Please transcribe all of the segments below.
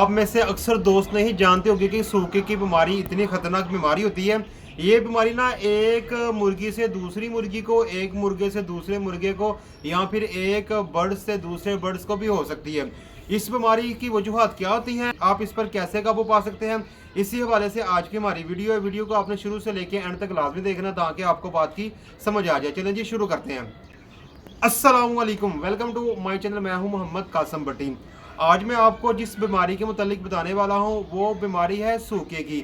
आप में से अक्सर दोस्त नहीं जानते होंगे कि सूखे की बीमारी इतनी खतरनाक बीमारी होती है। ये बीमारी ना एक मुर्गी से दूसरी मुर्गी को, एक मुर्गे से दूसरे मुर्गे को, या फिर एक बर्ड से दूसरे बर्ड्स को भी हो सकती है। इस बीमारी की वजूहत क्या होती हैं, आप इस पर कैसे काबू पा सकते हैं, इसी हवाले से आज की हमारी वीडियो है। वीडियो को आपने शुरू से लेकर एंड तक लाजमी देखना ताकि आपको बात की समझ आ जाए। चलें जी, शुरू करते हैं। अस्सलाम वालेकुम, वेलकम टू माय चैनल। मैं हूं मोहम्मद कासम भट्टी। आज मैं आपको जिस बीमारी के मुतालिक बताने वाला हूं वो बीमारी है सूखे की।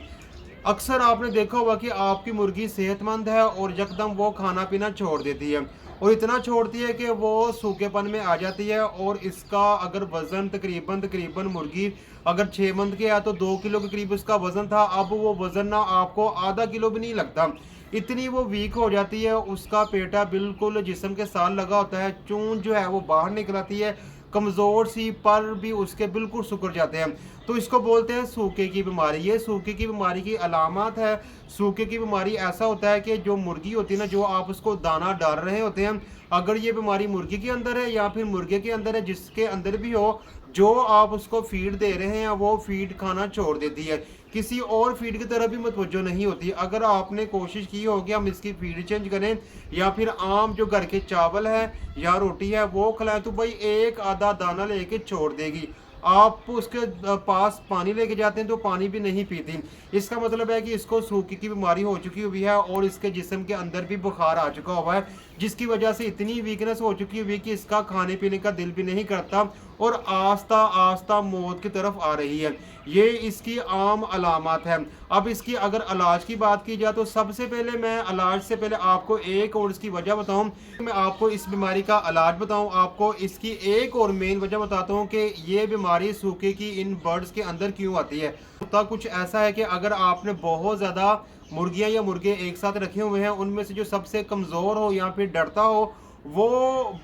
अक्सर आपने देखा होगा कि आपकी मुर्गी सेहतमंद है और यकदम वो खाना पीना छोड़ देती है, और इतना छोड़ती है कि वो सूखेपन में आ जाती है। और इसका अगर वज़न तकरीबन मुर्गी अगर 6 मंथ के है तो 2 किलो के करीब उसका वज़न था। अब वो वज़न ना आपको आधा किलो भी नहीं लगता, इतनी वो वीक हो जाती है। उसका पेटा बिल्कुल जिस्म के साथ लगा होता है, चून जो है वो बाहर निकल आती है, कमज़ोर सी पर भी उसके बिल्कुल सुकर जाते हैं। तो इसको बोलते हैं सूखे की बीमारी। ये सूखे की बीमारी की अलामत है। सूखे की बीमारी ऐसा होता है कि जो मुर्गी होती है ना, जो आप उसको दाना डाल रहे होते हैं, अगर ये बीमारी मुर्गी के अंदर है या फिर मुर्गे के अंदर है, जिसके अंदर भी हो, जो आप उसको फीड दे रहे हैं वो फीड खाना छोड़ देती है, किसी और फीड की तरफ भी मुतवज्जो नहीं होती। अगर आपने कोशिश की हो कि हम इसकी फीड चेंज करें या फिर आम जो घर के चावल है या रोटी है वो खिलाएं, तो भाई एक आधा दाना लेके छोड़ देगी। आप उसके पास पानी लेके जाते हैं तो पानी भी नहीं पीती। इसका मतलब है कि इसको सूखे की बीमारी हो चुकी हुई है और इसके जिस्म के अंदर भी बुखार आ चुका हुआ है, जिसकी वजह से इतनी वीकनेस हो चुकी हुई कि इसका खाने पीने का दिल भी नहीं करता और आस्ता आस्ता मौत की तरफ आ रही है। ये इसकी आम अलामत है। अब इसकी अगर इलाज की बात की जाए तो सबसे पहले मैं इलाज से पहले आपको एक और इसकी वजह बताऊं। मैं आपको इस बीमारी का इलाज बताऊं, आपको इसकी एक और मेन वजह बताता हूं कि ये बीमारी सूखे की इन बर्ड्स के अंदर क्यों आती है। होता कुछ ऐसा है कि अगर आपने बहुत ज़्यादा मुर्गियां या मुर्गे एक साथ रखे हुए हैं, उनमें से जो सबसे कमज़ोर हो या फिर डरता हो, वो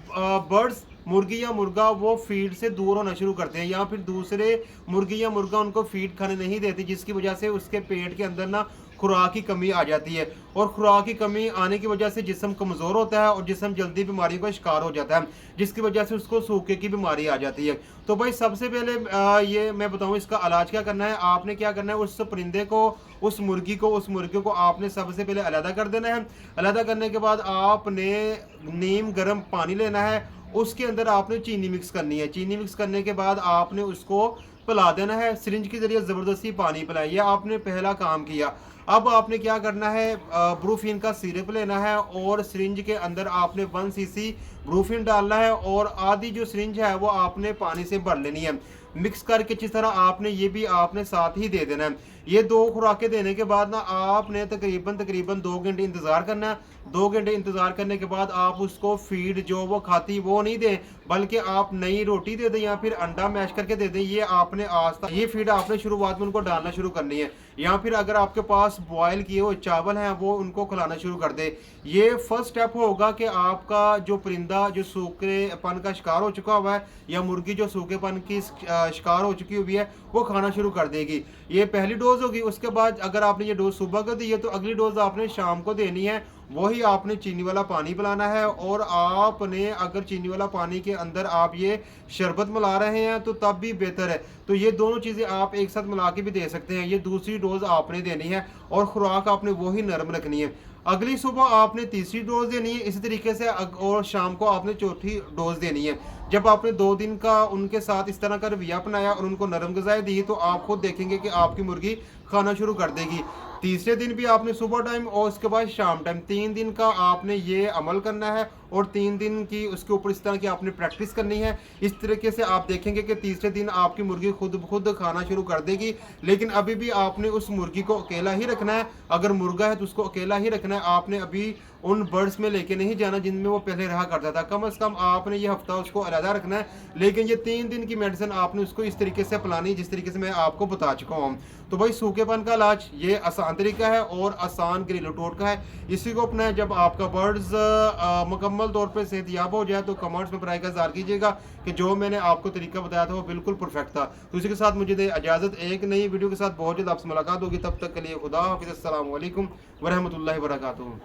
बर्ड्स मुर्गी या मुर्गा वो फीड से दूर होना शुरू करते हैं, या फिर दूसरे मुर्गी या मुर्गा उनको फीड खाने नहीं देती, जिसकी वजह से उसके पेट के अंदर ना खुराक की कमी आ जाती है। और खुराक की कमी आने की वजह से जिस्म कमज़ोर होता है और जिस्म जल्दी बीमारी का शिकार हो जाता है, जिसकी वजह से उसको सूखे की बीमारी आ जाती है। तो भाई सबसे पहले ये मैं बताऊं इसका इलाज क्या करना है। आपने क्या करना है, उस परिंदे को, उस मुर्गी को आपने सबसे पहले अलहदा कर देना है। अलहदा करने के बाद आपने नीम गर्म पानी लेना है, उसके अंदर आपने चीनी मिक्स करनी है। चीनी मिक्स करने के बाद आपने उसको पिला देना है, सिरिंज के जरिए ज़बरदस्ती पानी पिलाइए। आपने पहला काम किया। अब आपने क्या करना है, ब्रूफिन का सिरप लेना है और सिरिंज के अंदर आपने 1 सीसी ब्रूफिन डालना है और आधी जो सिरिंज है वो आपने पानी से भर लेनी है। मिक्स करके अच्छी तरह आपने ये भी आपने साथ ही दे देना है। ये 2 खुराकें देने के बाद ना आपने तकरीबन 2 घंटे इंतज़ार करना है। 2 घंटे इंतज़ार करने के बाद आप उसको फीड जो वो खाती वो नहीं दें, बल्कि आप नई रोटी दे दें या फिर अंडा मैश करके दे दें। ये आपने ये फीड आपने शुरुआत में उनको डालना शुरू करनी है, या फिर अगर आपके पास बॉयल किए हुए चावल हैं वो उनको खिलाना शुरू कर दे। ये फर्स्ट स्टेप होगा कि आपका जो परिंदा जो सूखेपन का शिकार हो चुका हुआ है या मुर्गी जो सूखेपन की शिकार हो चुकी हुई है वो खाना शुरू कर देगी। ये पहली डोज होगी। उसके बाद अगर आपने ये डोज सुबह को दी है तो अगली डोज आपने शाम को देनी है। वही आपने चीनी वाला पानी पिलाना है, और आपने अगर चीनी वाला पानी के अंदर आप ये शरबत मिला रहे हैं तो तब भी बेहतर है। तो ये दोनों चीज़ें आप एक साथ मिला के भी दे सकते हैं। ये दूसरी डोज आपने देनी है और खुराक आपने वही नरम रखनी है। अगली सुबह आपने तीसरी डोज देनी है इसी तरीके से, और शाम को आपने चौथी डोज देनी है। जब आपने 2 दिन का उनके साथ इस तरह का रवैया अपनाया और उनको नरम ग़िज़ाएं दी तो आप खुद देखेंगे कि आपकी मुर्गी खाना शुरू कर देगी। तीसरे दिन भी आपने सुबह टाइम और उसके बाद शाम टाइम 3 दिन का आपने ये अमल करना है, और 3 दिन की उसके ऊपर इस तरह की आपने प्रैक्टिस करनी है। इस तरीके से आप देखेंगे कि तीसरे दिन आपकी मुर्गी खुद खाना शुरू कर देगी। लेकिन अभी भी आपने उस मुर्गी को अकेला ही रखना है। अगर मुर्गा है तो उसको अकेला ही रखना है। आपने अभी उन बर्ड्स में लेके नहीं जाना जिनमें वो पहले रहा करता था। कम से कम आपने ये हफ्ता उसको अलग रखना है। लेकिन ये 3 दिन की मेडिसिन आपने उसको इस तरीके से पिलानी जिस तरीके से मैं आपको बता चुका हूँ। तो भाई सूखेपन का इलाज ये आसान तरीका है और आसान घरेलू टोटका है। इसी को अपनाएं। जब आपका बर्ड्स मुकम्मल तौर पर सेहतयाब हो जाए तो कमेंट्स में बर इज़हार कीजिएगा कि जो मैंने आपको तरीका बताया था वो बिल्कुल परफेक्ट था। तो इसी के साथ मुझे दे इजाज़त। एक नई वीडियो के साथ बहुत जल्द आपसे मुलाकात होगी। तब तक के लिए खुदा हाफिज़। अस्सलाम वालेकुम व रहमतुल्लाहि व बरकातुहू।